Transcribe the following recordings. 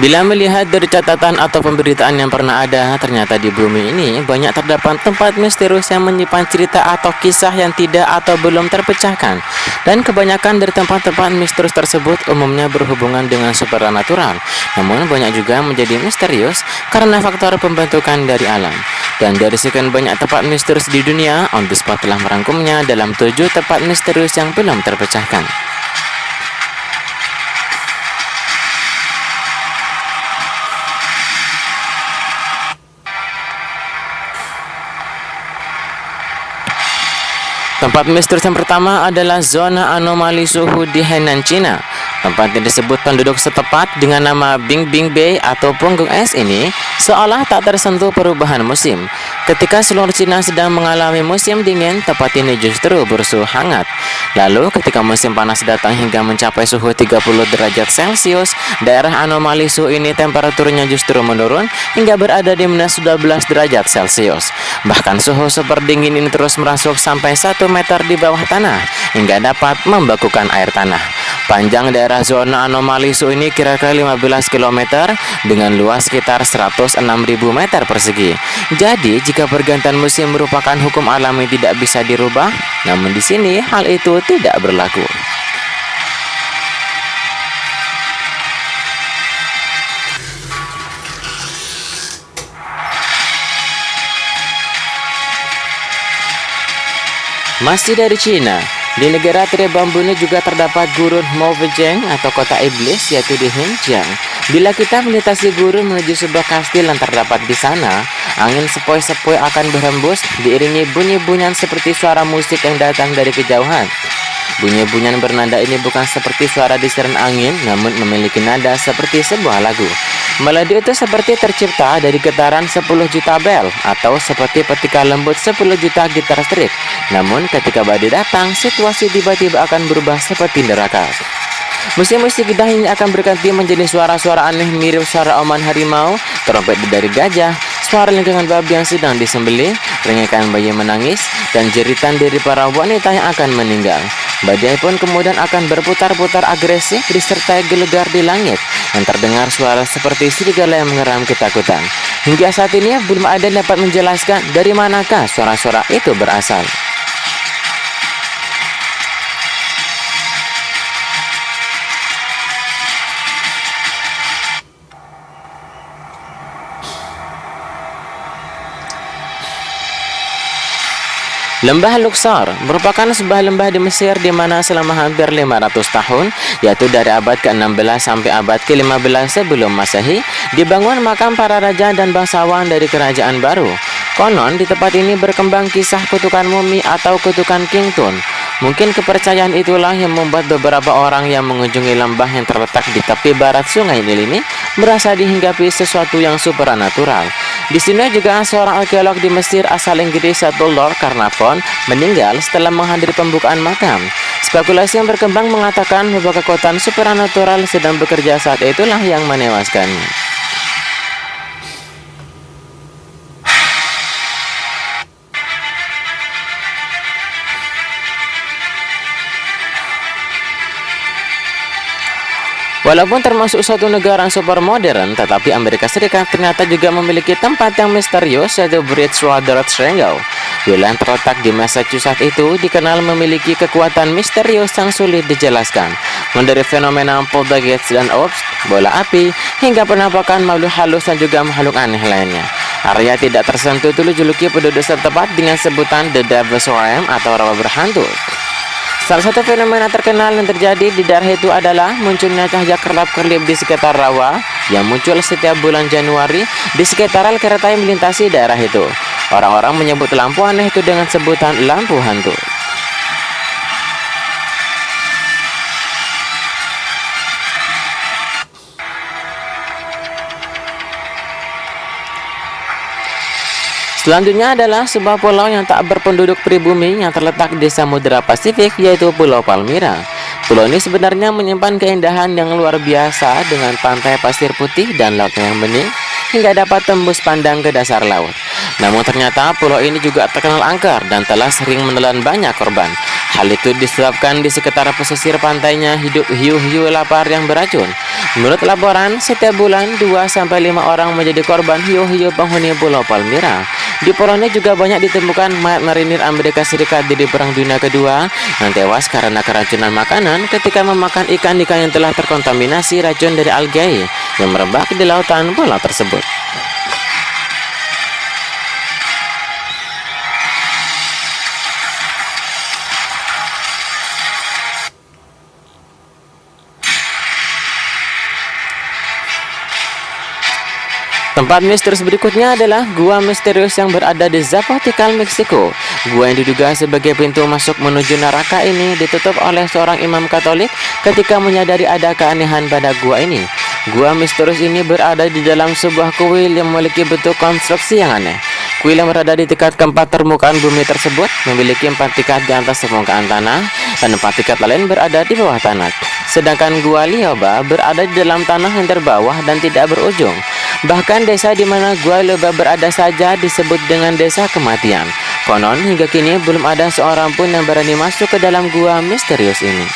Bila melihat dari catatan atau pemberitaan yang pernah ada, ternyata di bumi ini banyak terdapat tempat misterius yang menyimpan cerita atau kisah yang tidak atau belum terpecahkan. Dan kebanyakan dari tempat-tempat misterius tersebut umumnya berhubungan dengan supernatural. Namun banyak juga menjadi misterius karena faktor pembentukan dari alam. Dan dari sekian banyak tempat misterius di dunia, On The Spot telah merangkumnya dalam 7 tempat misterius yang belum terpecahkan. Tempat misterius yang pertama adalah zona anomali suhu di Hainan, Cina. Tempat yang disebut penduduk setempat dengan nama Bingbing Bay atau punggung es ini seolah tak tersentuh perubahan musim. Ketika seluruh Cina sedang mengalami musim dingin, tempat ini justru bersuhu hangat. Lalu ketika musim panas datang hingga mencapai suhu 30 derajat Celcius, daerah anomali suhu ini temperaturnya justru menurun hingga berada di minus 12 derajat Celcius. Bahkan suhu super dingin ini terus merasuk sampai 1 meter di bawah tanah hingga dapat membeku air tanah. Panjang daerah zona anomali suhu ini kira-kira 15 km dengan luas sekitar 106.000 meter persegi. Jadi, jika pergantian musim merupakan hukum alami tidak bisa dirubah, namun di sini hal itu tidak berlaku. Masih dari Cina, di negara tirai bambu ini juga terdapat gurun Maovejeng atau kota iblis, yaitu di Xinjiang. Bila kita melintasi gurun menuju sebuah kastil yang terdapat di sana, angin sepoi-sepoi akan berhembus diiringi bunyi-bunyian seperti suara musik yang datang dari kejauhan. Bunyi-bunyian bernada ini bukan seperti suara desiran angin, namun memiliki nada seperti sebuah lagu. Melodi itu seperti tercipta dari getaran 10 juta bel atau seperti petikan lembut 10 juta gitar string. Namun ketika badai datang, situasi tiba-tiba akan berubah seperti neraka. Musik-musik indah ini akan berganti menjadi suara-suara aneh mirip suara oman harimau, trompet dari gajah, suara lengkungan babi yang sedang disembelih, rengekan bayi menangis, dan jeritan dari para wanita yang akan meninggal. Badai pun kemudian akan berputar-putar agresif disertai gelegar di langit, yang terdengar suara seperti serigala yang mengeram ketakutan. Hingga saat ini belum ada yang dapat menjelaskan dari manakah suara-suara itu berasal. Lembah Luxor merupakan sebuah lembah di Mesir di mana selama hampir 500 tahun, yaitu dari abad ke-16 sampai abad ke-15 sebelum Masehi, dibangun makam para raja dan bangsawan dari kerajaan baru. Konon di tempat ini berkembang kisah kutukan mumi atau kutukan King Tun. Mungkin kepercayaan itulah yang membuat beberapa orang yang mengunjungi lembah yang terletak di tepi barat Sungai Nil ini merasa dihinggapi sesuatu yang supernatural. Di sini juga seorang arkeolog di Mesir asal Inggris yaitu Lord Carnarvon meninggal setelah menghadiri pembukaan makam. Spekulasi yang berkembang mengatakan bahwa kekuatan supernatural sedang bekerja saat itulah yang menewaskannya. Walaupun termasuk suatu negara yang super modern, tetapi Amerika Serikat ternyata juga memiliki tempat yang misterius yaitu Bridgewater Triangle. Wilayah yang terletak di Massachusetts itu dikenal memiliki kekuatan misterius yang sulit dijelaskan, mulai dari fenomena poltergeist dan orbs, bola api, hingga penampakan makhluk halus dan juga makhluk aneh lainnya. Area tidak tersentuh itu dijuluki penduduk setempat dengan sebutan The Devil's Realm atau rawa berhantu. Salah satu fenomena terkenal yang terjadi di daerah itu adalah munculnya cahaya kerlap-kerlip di sekitar rawa yang muncul setiap bulan Januari di sekitar rel kereta yang melintasi daerah itu. Orang-orang menyebut lampu aneh itu dengan sebutan lampu hantu. Selanjutnya adalah sebuah pulau yang tak berpenduduk pribumi yang terletak di Samudra Pasifik, yaitu Pulau Palmyra. Pulau ini sebenarnya menyimpan keindahan yang luar biasa dengan pantai pasir putih dan laut yang bening hingga dapat tembus pandang ke dasar laut. Namun ternyata pulau ini juga terkenal angker dan telah sering menelan banyak korban. Hal itu disebabkan di sekitar pesisir pantainya hidup hiu-hiu lapar yang beracun. Menurut laporan, setiap bulan 2-5 orang menjadi korban hiu-hiu penghuni Pulau Palmyra. Di Polonia juga banyak ditemukan mayat marinir Amerika Serikat di Perang Dunia Kedua yang tewas karena keracunan makanan ketika memakan ikan-ikan yang telah terkontaminasi racun dari algae yang merebak di lautan pulau tersebut. Tempat misterius berikutnya adalah gua misterius yang berada di Zapotical, Meksiko. Gua yang diduga sebagai pintu masuk menuju neraka ini ditutup oleh seorang imam Katolik ketika menyadari ada keanehan pada gua ini. Gua misterius ini berada di dalam sebuah kuil yang memiliki bentuk konstruksi yang aneh. Kuil yang berada di tingkat keempat permukaan bumi tersebut memiliki 4 tingkat di atas permukaan tanah dan 4 tingkat lain berada di bawah tanah. Sedangkan gua Lioba berada di dalam tanah yang terbawah dan tidak berujung. Bahkan desa di mana gua Lioba berada saja disebut dengan desa kematian. Konon hingga kini belum ada seorang pun yang berani masuk ke dalam gua misterius ini.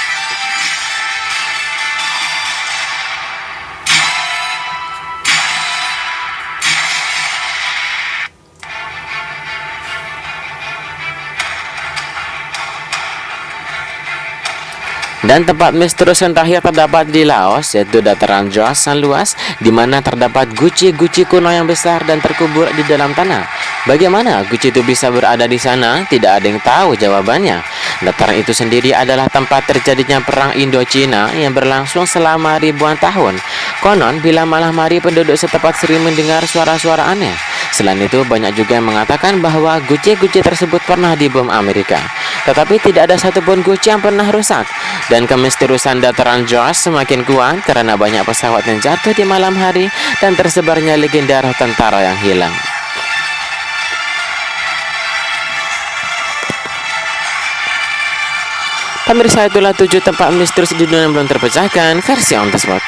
Dan tempat misterius yang terakhir terdapat di Laos, yaitu dataran Joss yang luas, di mana terdapat guci-guci kuno yang besar dan terkubur di dalam tanah. Bagaimana guci itu bisa berada di sana? Tidak ada yang tahu jawabannya. Dataran itu sendiri adalah tempat terjadinya perang Indo-Cina yang berlangsung selama ribuan tahun. Konon, bila malam hari penduduk setempat sering mendengar suara-suara aneh. Selain itu, banyak juga yang mengatakan bahwa guci-guci tersebut pernah dibom Amerika. Tetapi tidak ada satupun guci yang pernah rusak. Dan kemisteriusan dataran Joss semakin kuat karena banyak pesawat yang jatuh di malam hari dan tersebarnya legenda roh tentara yang hilang. Pemirsa, itulah 7 tempat misterius di dunia yang belum terpecahkan versi on the spot.